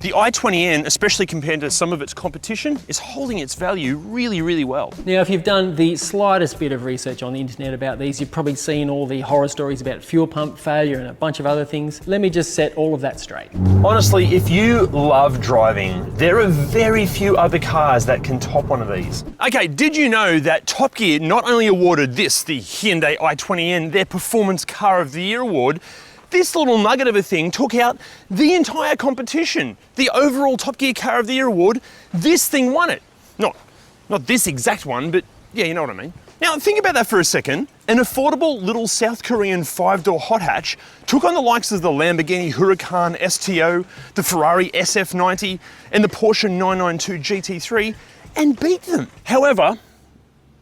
The i20N, especially compared to some of its competition, is holding its value really, really well. Now, if you've done the slightest bit of research on the internet about these, you've probably seen all the horror stories about fuel pump failure and a bunch of other things. Let me just set all of that straight. Honestly, if you love driving, there are very few other cars that can top one of these. Okay, did you know that Top Gear not only awarded this, the Hyundai i20N, their Performance Car of the Year award, this little nugget of a thing took out the entire competition. The overall Top Gear Car of the Year award, this thing won it. Not this exact one, but yeah, you know what I mean. Now think about that for a second. An affordable little South Korean 5-door hot hatch took on the likes of the Lamborghini Huracan STO, the Ferrari SF90, and the Porsche 992 GT3 and beat them. However,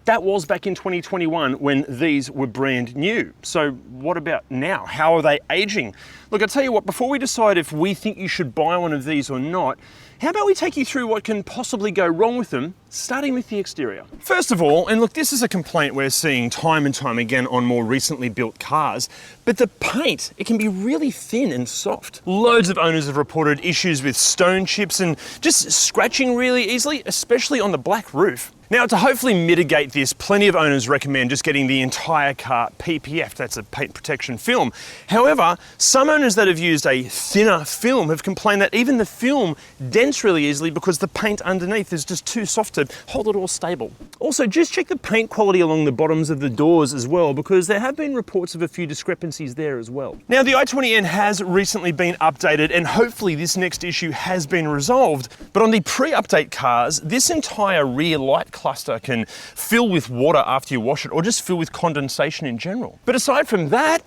that was back in 2021 when these were brand new. So what about now? How are they aging? Look, I'll tell you what, before we decide if we think you should buy one of these or not, how about we take you through what can possibly go wrong with them, starting with the exterior. First of all, and look, this is a complaint we're seeing time and time again on more recently built cars, but the paint, it can be really thin and soft. Loads of owners have reported issues with stone chips and just scratching really easily, especially on the black roof. Now, to hopefully mitigate this, plenty of owners recommend just getting the entire car PPF, that's a paint protection film. However, some owners that have used a thinner film have complained that even the film dents really easily because the paint underneath is just too soft to hold it all stable. Also, just check the paint quality along the bottoms of the doors as well, because there have been reports of a few discrepancies there as well. Now, the i20N has recently been updated and hopefully this next issue has been resolved, but on the pre-update cars, this entire rear light cluster can fill with water after you wash it, or just fill with condensation in general. But aside from that,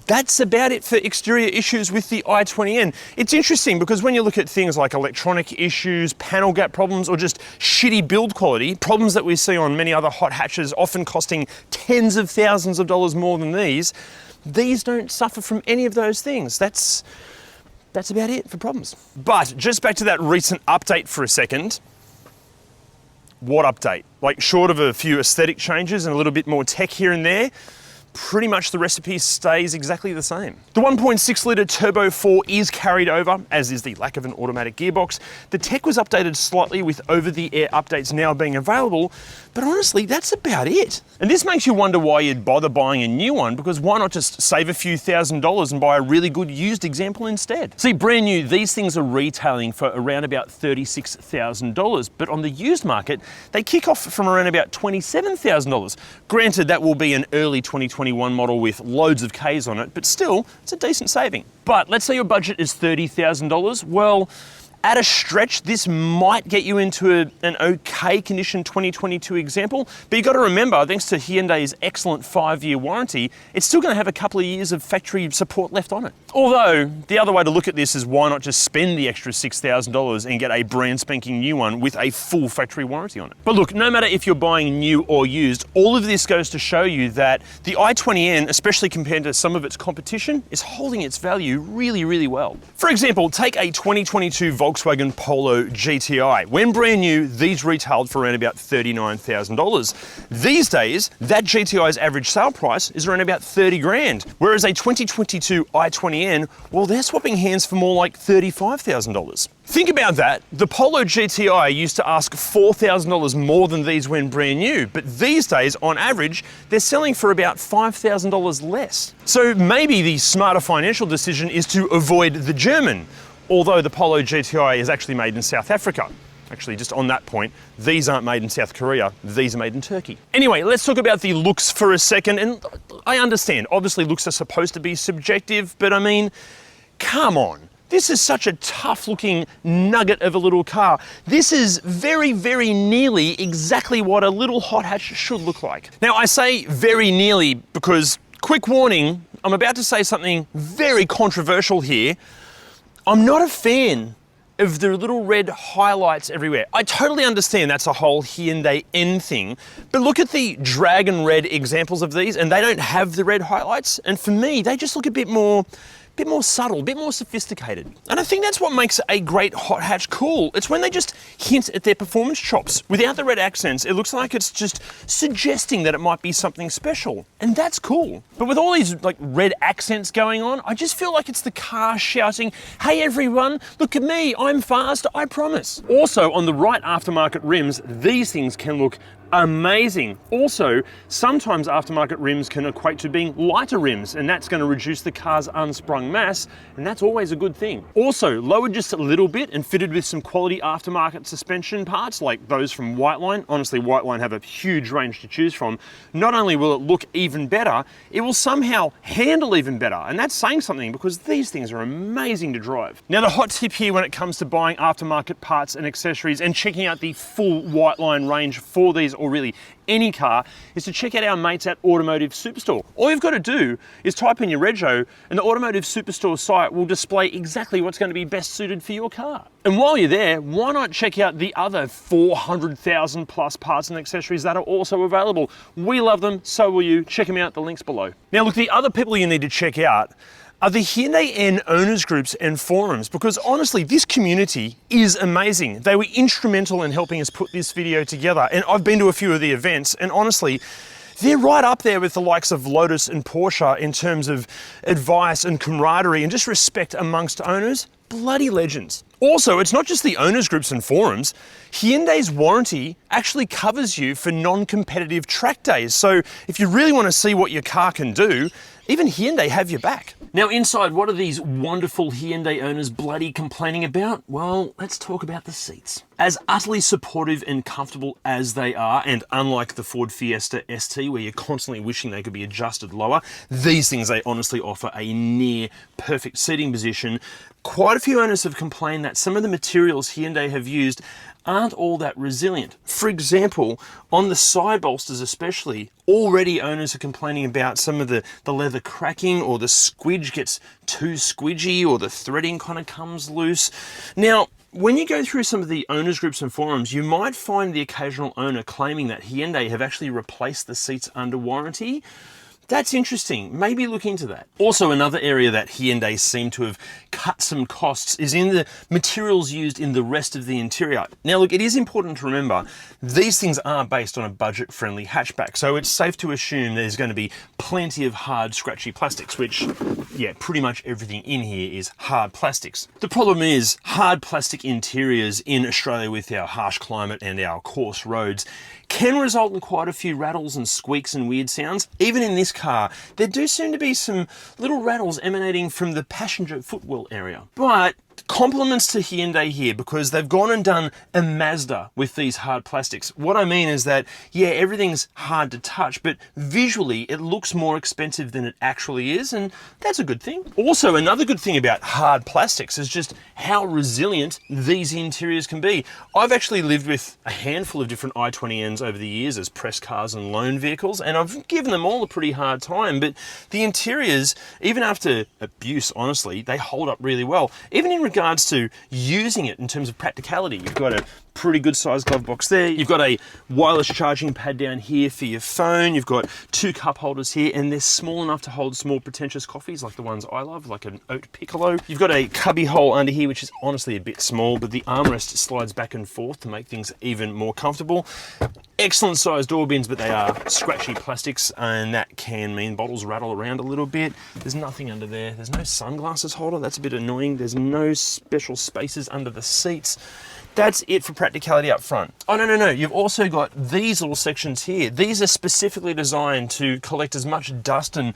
that's about it for exterior issues with the i20N. It's interesting because when you look at things like electronic issues, panel gap problems, or just shitty build quality, problems that we see on many other hot hatches, often costing tens of thousands of dollars more than these don't suffer from any of those things. That's about it for problems. But just back to that recent update for a second. What update? Like, short of a few aesthetic changes and a little bit more tech here and there, pretty much the recipe stays exactly the same. The 1.6 litre Turbo 4 is carried over, as is the lack of an automatic gearbox. The tech was updated slightly with over-the-air updates now being available, but honestly, that's about it. And this makes you wonder why you'd bother buying a new one, because why not just save a few $1,000s and buy a really good used example instead? See, brand new, these things are retailing for around about $36,000, but on the used market, they kick off from around about $27,000. Granted, that will be an early 2021 model with loads of Ks on it, but still, it's a decent saving. But let's say your budget is $30,000. Well, at a stretch, this might get you into an okay condition 2022 example, but you've got to remember, thanks to Hyundai's excellent 5-year warranty, it's still going to have a couple of years of factory support left on it. Although, the other way to look at this is why not just spend the extra $6,000 and get a brand spanking new one with a full factory warranty on it. But look, no matter if you're buying new or used, all of this goes to show you that the i20N, especially compared to some of its competition, is holding its value really, really well. For example, take a 2022 Volkswagen Polo GTI. When brand new, these retailed for around about $39,000. These days, that GTI's average sale price is around about 30 grand, whereas a 2022 i20N, well, they're swapping hands for more like $35,000. Think about that. The Polo GTI used to ask $4,000 more than these when brand new, but these days, on average, they're selling for about $5,000 less. So maybe the smarter financial decision is to avoid the German, although the Polo GTI is actually made in South Africa. Actually, just on that point, these aren't made in South Korea, these are made in Turkey. Anyway, let's talk about the looks for a second, and I understand, obviously looks are supposed to be subjective, but I mean, come on. This is such a tough looking nugget of a little car. This is very, very nearly exactly what a little hot hatch should look like. Now, I say very nearly because, quick warning, I'm about to say something very controversial here. I'm not a fan of the little red highlights everywhere. I totally understand that's a whole Hyundai N thing, but look at the dragon red examples of these and they don't have the red highlights. And for me, they just look a bit more bit more subtle, a bit more sophisticated. And I think that's what makes a great hot hatch cool. It's when they just hint at their performance chops. Without the red accents, it looks like it's just suggesting that it might be something special. And that's cool. But with all these like red accents going on, I just feel like it's the car shouting, hey everyone, look at me, I'm fast, I promise. Also, on the right aftermarket rims, these things can look amazing. Also, sometimes aftermarket rims can equate to being lighter rims, and that's going to reduce the car's unsprung mass, and that's always a good thing. Also, lowered just a little bit and fitted with some quality aftermarket suspension parts like those from Whiteline. Honestly, Whiteline have a huge range to choose from. Not only will it look even better, it will somehow handle even better, and that's saying something because these things are amazing to drive. Now, the hot tip here when it comes to buying aftermarket parts and accessories and checking out the full Whiteline range for these, or really any car, is to check out our mates at Automotive Superstore. All you've got to do is type in your rego and the Automotive Superstore site will display exactly what's going to be best suited for your car. And while you're there, why not check out the other 400,000 plus parts and accessories that are also available? We love them, so will you. Check them out, the link's below. Now look, the other people you need to check out are the Hyundai owners groups and forums, because honestly, this community is amazing. They were instrumental in helping us put this video together, and I've been to a few of the events, and honestly, they're right up there with the likes of Lotus and Porsche in terms of advice and camaraderie and just respect amongst owners. Bloody legends. Also, it's not just the owners groups and forums. Hyundai's warranty actually covers you for non-competitive track days. So if you really want to see what your car can do, even Hyundai have your back. Now inside, what are these wonderful Hyundai owners bloody complaining about? Well, let's talk about the seats. As utterly supportive and comfortable as they are, and unlike the Ford Fiesta ST where you're constantly wishing they could be adjusted lower, these things, they honestly offer a near perfect seating position. Quite a few owners have complained that some of the materials Hyundai have used aren't all that resilient. For example, on the side bolsters especially, already owners are complaining about some of the leather cracking, or the squidge gets too squidgy, or the threading kind of comes loose. Now, when you go through some of the owners groups and forums, you might find the occasional owner claiming that Hyundai have actually replaced the seats under warranty. That's interesting. Maybe look into that. Also, another area that Hyundai seem to have cut some costs is in the materials used in the rest of the interior. Now look, it is important to remember these things are based on a budget-friendly hatchback, so it's safe to assume there's going to be plenty of hard, scratchy plastics, which, yeah, pretty much everything in here is hard plastics. The problem is hard plastic interiors in Australia with our harsh climate and our coarse roads can result in quite a few rattles and squeaks and weird sounds. Even in this car, there do seem to be some little rattles emanating from the passenger footwell area. But compliments to Hyundai here, because they've gone and done a Mazda with these hard plastics. What I mean is that, yeah, everything's hard to touch, but visually it looks more expensive than it actually is, and that's a good thing. Also, another good thing about hard plastics is just how resilient these interiors can be. I've actually lived with a handful of different i20Ns over the years as press cars and loan vehicles, and I've given them all a pretty hard time, but the interiors, even after abuse, honestly, they hold up really well. Even in regards to using it in terms of practicality, you've got a pretty good sized glove box there. You've got a wireless charging pad down here for your phone. You've got two cup holders here, and they're small enough to hold small pretentious coffees like the ones I love, like an oat piccolo. You've got a cubby hole under here, which is honestly a bit small, but the armrest slides back and forth to make things even more comfortable. Excellent sized door bins, but they are scratchy plastics, and that can mean bottles rattle around a little bit. There's nothing under there. There's no sunglasses holder. That's a bit annoying. There's no special spaces under the seats. That's it for practicality up front. Oh, no. You've also got these little sections here. These are specifically designed to collect as much dust and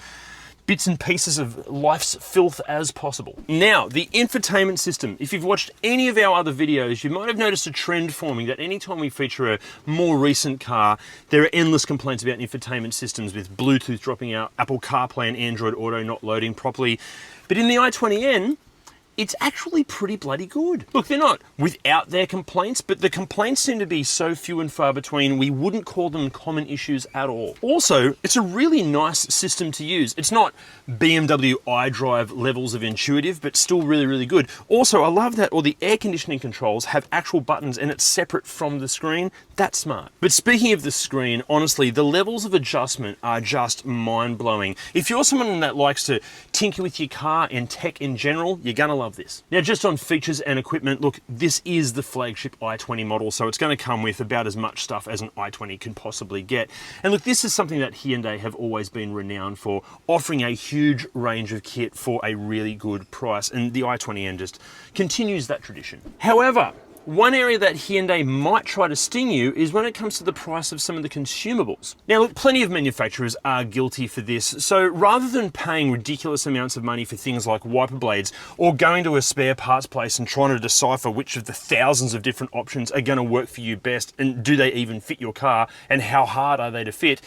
bits and pieces of life's filth as possible. Now, the infotainment system. If you've watched any of our other videos, you might have noticed a trend forming that anytime we feature a more recent car, there are endless complaints about infotainment systems with Bluetooth dropping out, Apple CarPlay and Android Auto not loading properly. But in the i20N, it's actually pretty bloody good. Look, they're not without their complaints, but the complaints seem to be so few and far between, we wouldn't call them common issues at all. Also, it's a really nice system to use. It's not BMW iDrive levels of intuitive, but still really, really good. Also, I love that all the air conditioning controls have actual buttons and it's separate from the screen. That's smart. But speaking of the screen, honestly, the levels of adjustment are just mind-blowing. If you're someone that likes to tinker with your car and tech in general, you're gonna love this. Now, just on features and equipment, look, this is the flagship i20 model, so it's gonna come with about as much stuff as an i20 can possibly get. And look, this is something that Hyundai have always been renowned for, offering a huge range of kit for a really good price, and the i20N just continues that tradition. However, one area that Hyundai might try to sting you is when it comes to the price of some of the consumables. Now look, plenty of manufacturers are guilty for this, so rather than paying ridiculous amounts of money for things like wiper blades or going to a spare parts place and trying to decipher which of the thousands of different options are going to work for you best, and do they even fit your car, and how hard are they to fit,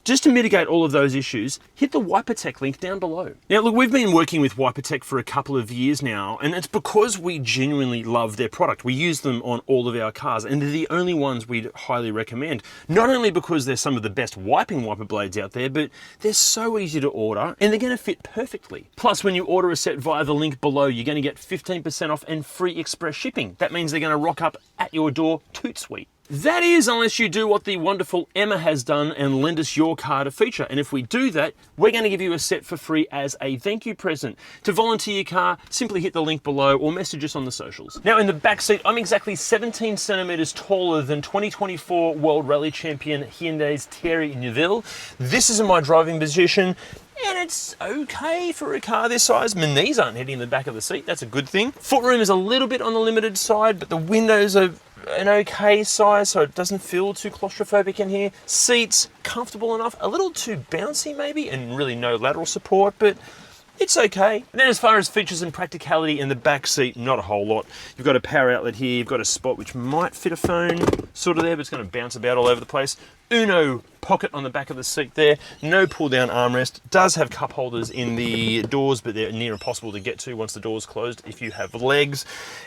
just to mitigate all of those issues, hit the Wipertech link down below. Now look, we've been working with Wipertech for a couple of years now, and it's because we genuinely love their product. We use them on all of our cars, and they're the only ones we'd highly recommend. Not only because they're some of the best wiping wiper blades out there, but they're so easy to order, and they're gonna fit perfectly. Plus, when you order a set via the link below, you're gonna get 15% off and free express shipping. That means they're gonna rock up at your door, toot sweet. That is, unless you do what the wonderful Emma has done and lend us your car to feature. And if we do that, we're going to give you a set for free as a thank you present. To volunteer your car, simply hit the link below or message us on the socials. Now in the back seat, I'm exactly 17 centimeters taller than 2024 World Rally Champion Hyundai's Thierry Neuville. This is in my driving position, and it's okay for a car this size. My knees aren't hitting the back of the seat, that's a good thing. Footroom is a little bit on the limited side, but the windows are an okay size, so it doesn't feel too claustrophobic in here. Seats, comfortable enough, a little too bouncy maybe, and really no lateral support, but it's okay. And then as far as features and practicality in the back seat, not a whole lot. You've got a power outlet here, you've got a spot which might fit a phone, sort of there, but it's going to bounce about all over the place. Uno pocket on the back of the seat there, no pull down armrest, does have cup holders in the doors, but they're near impossible to get to once the door's closed if you have legs,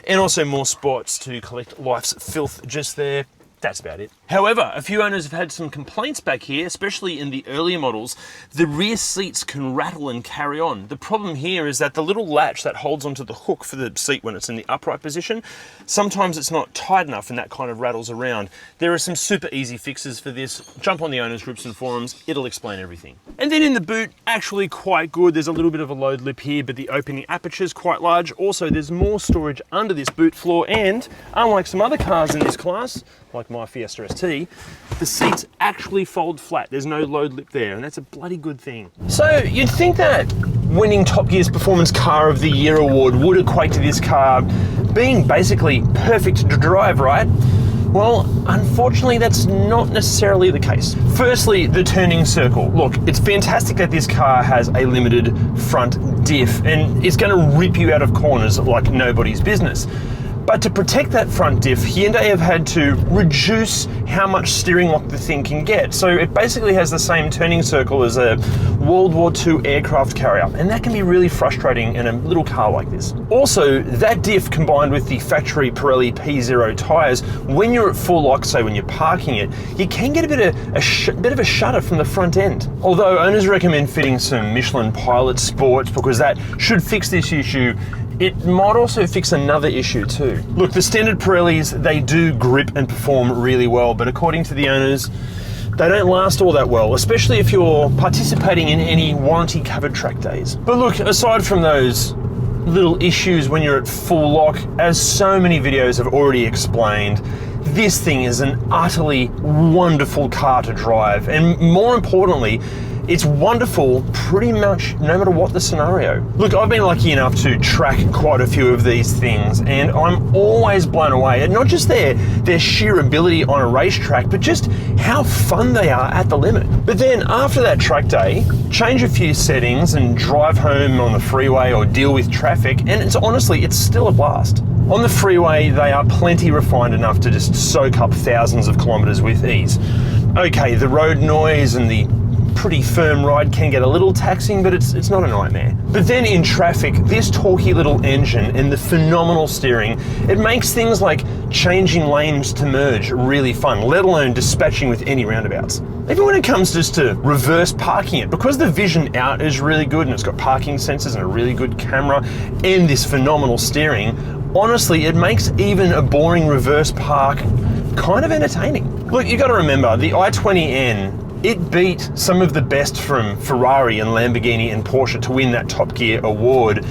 and also more spots to collect life's filth just there. That's about it. However, a few owners have had some complaints back here, especially in the earlier models. The rear seats can rattle and carry on. The problem here is that the little latch that holds onto the hook for the seat when it's in the upright position, sometimes it's not tight enough and that kind of rattles around. There are some super easy fixes for this. Jump on the owners groups and forums, it'll explain everything. And then in the boot, actually quite good. There's a little bit of a load lip here, but the opening aperture is quite large. Also, there's more storage under this boot floor, and unlike some other cars in this class, like my Fiesta ST, the seats actually fold flat. There's no load lip there, and that's a bloody good thing. So you'd think that winning Top Gear's Performance Car of the Year award would equate to this car being basically perfect to drive, right? Well, unfortunately, that's not necessarily the case. Firstly, the turning circle. Look, it's fantastic that this car has a limited front diff, and it's going to rip you out of corners like nobody's business. But to protect that front diff, Hyundai have had to reduce how much steering lock the thing can get. So it basically has the same turning circle as a World War II aircraft carrier, and that can be really frustrating in a little car like this. Also, that diff combined with the factory Pirelli P0 tyres, when you're at full lock, so when you're parking it, you can get a bit of a shudder from the front end. Although owners recommend fitting some Michelin Pilot Sports because that should fix this issue. It might also fix another issue too. Look, the standard Pirellis, they do grip and perform really well, but according to the owners, they don't last all that well, especially if you're participating in any warranty covered track days. But look, aside from those little issues when you're at full lock, as so many videos have already explained, this thing is an utterly wonderful car to drive, and more importantly, it's wonderful pretty much no matter what the scenario. Look, I've been lucky enough to track quite a few of these things, and I'm always blown away at not just their sheer ability on a racetrack, but just how fun they are at the limit. But then after that track day, change a few settings and drive home on the freeway or deal with traffic, and it's still a blast. On the freeway, they are plenty refined enough to just soak up thousands of kilometers with ease. Okay, the road noise and the pretty firm ride can get a little taxing, but it's not a nightmare. But then in traffic, this torquey little engine and the phenomenal steering, it makes things like changing lanes to merge really fun, let alone dispatching with any roundabouts. Even when it comes just to reverse parking it, because the vision out is really good and it's got parking sensors and a really good camera and this phenomenal steering, honestly, it makes even a boring reverse park kind of entertaining. Look, you got to remember, the i20N, it beat some of the best from Ferrari and Lamborghini and Porsche to win that Top Gear award.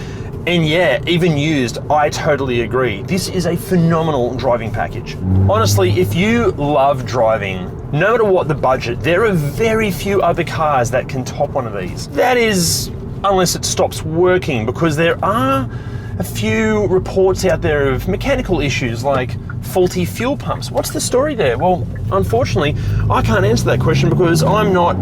And yeah, even used, I totally agree. This is a phenomenal driving package. Honestly, if you love driving, no matter what the budget, there are very few other cars that can top one of these. That is, unless it stops working, because there are a few reports out there of mechanical issues like faulty fuel pumps. What's the story there? Well, unfortunately, I can't answer that question because I'm not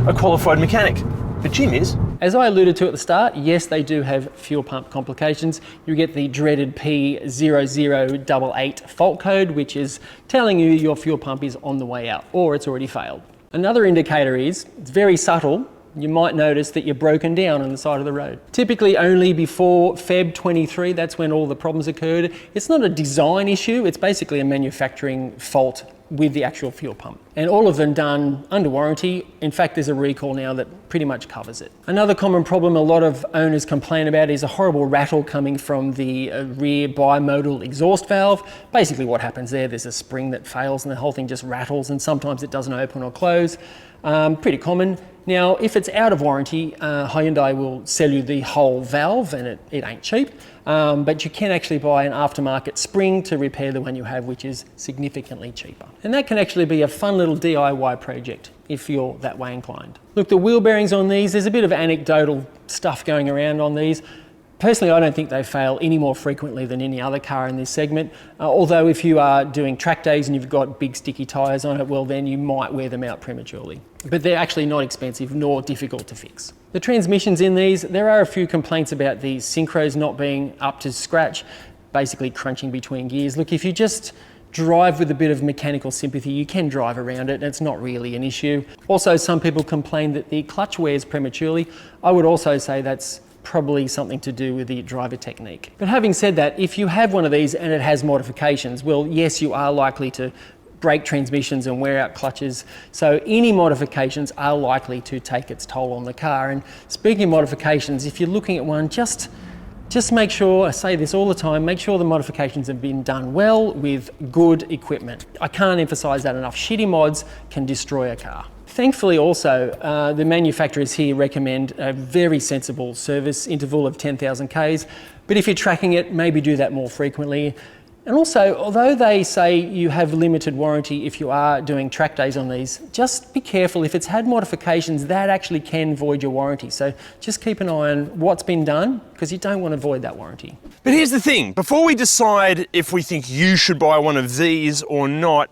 a qualified mechanic, but Jim is. As I alluded to at the start, yes, they do have fuel pump complications. You get the dreaded P0088 fault code, which is telling you your fuel pump is on the way out or it's already failed. Another indicator is, it's very subtle, you might notice that you're broken down on the side of the road. Typically only before Feb 23, that's when all the problems occurred. It's not a design issue, it's basically a manufacturing fault with the actual fuel pump. And all of them done under warranty. In fact, there's a recall now that pretty much covers it. Another common problem a lot of owners complain about is a horrible rattle coming from the rear bimodal exhaust valve. Basically what happens there's a spring that fails and the whole thing just rattles, and sometimes it doesn't open or close. Pretty common. Now, if it's out of warranty, Hyundai will sell you the whole valve, and it ain't cheap, but you can actually buy an aftermarket spring to repair the one you have, which is significantly cheaper. And that can actually be a fun little DIY project if you're that way inclined. Look, the wheel bearings on these, there's a bit of anecdotal stuff going around on these. Personally, I don't think they fail any more frequently than any other car in this segment. Although if you are doing track days and you've got big sticky tyres on it, well then you might wear them out prematurely. But they're actually not expensive nor difficult to fix. The transmissions in these, there are a few complaints about the synchros not being up to scratch, basically crunching between gears. Look, if you just drive with a bit of mechanical sympathy, you can drive around it and it's not really an issue. Also, some people complain that the clutch wears prematurely. I would also say that's probably something to do with the driver technique. But having said that, if you have one of these and it has modifications, well, yes, you are likely to break transmissions and wear out clutches. So any modifications are likely to take its toll on the car. And speaking of modifications, if you're looking at one, just make sure, I say this all the time, make sure the modifications have been done well with good equipment. I can't emphasize that enough. Shitty mods can destroy a car. Thankfully also, the manufacturers here recommend a very sensible service interval of 10,000 Ks, but if you're tracking it, maybe do that more frequently. And also, although they say you have limited warranty if you are doing track days on these, just be careful. If it's had modifications, that actually can void your warranty. So just keep an eye on what's been done, because you don't want to void that warranty. But here's the thing, before we decide if we think you should buy one of these or not,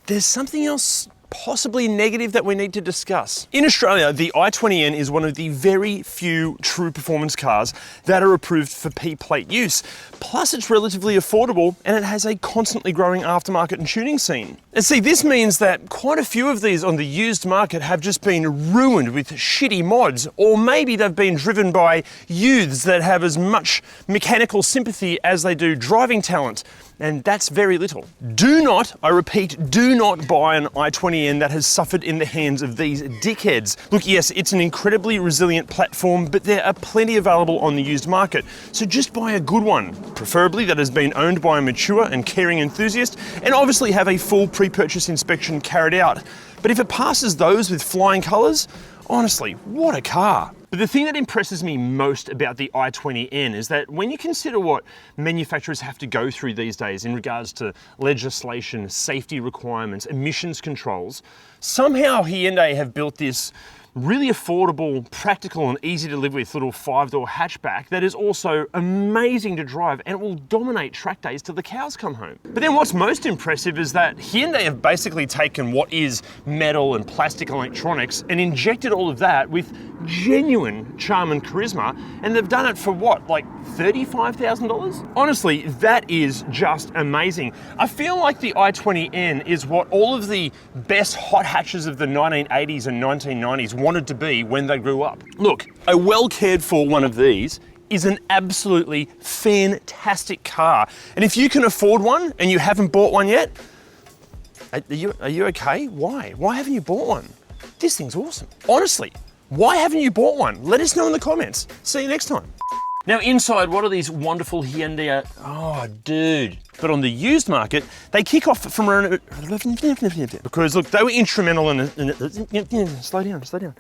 there's something else possibly negative that we need to discuss. In Australia, the i20N is one of the very few true performance cars that are approved for P-plate use. Plus, it's relatively affordable and it has a constantly growing aftermarket and tuning scene. And see, this means that quite a few of these on the used market have just been ruined with shitty mods, or maybe they've been driven by youths that have as much mechanical sympathy as they do driving talent. And that's very little. Do not, I repeat, do not buy an i20N that has suffered in the hands of these dickheads. Look, yes, it's an incredibly resilient platform, but there are plenty available on the used market. So just buy a good one, preferably that has been owned by a mature and caring enthusiast, and obviously have a full pre-purchase inspection carried out. But if it passes those with flying colours, honestly, what a car. But the thing that impresses me most about the i20N is that when you consider what manufacturers have to go through these days in regards to legislation, safety requirements, emissions controls, somehow Hyundai have built this really affordable, practical and easy to live with little 5-door hatchback that is also amazing to drive and will dominate track days till the cows come home. But then what's most impressive is that Hyundai have basically taken what is metal and plastic electronics and injected all of that with genuine charm and charisma, and they've done it for what, like $35,000? Honestly, that is just amazing. I feel like the i20N is what all of the best hot hatches of the 1980s and 1990s wanted to be when they grew up. Look, a well cared for one of these is an absolutely fantastic car. And if you can afford one and you haven't bought one yet, are you okay? Why? Why haven't you bought one? This thing's awesome. Honestly, why haven't you bought one? Let us know in the comments. See you next time. Now inside, what are these wonderful Hyundai? Oh, dude. But on the used market, they kick off from around, because look, they were instrumental in, slow down.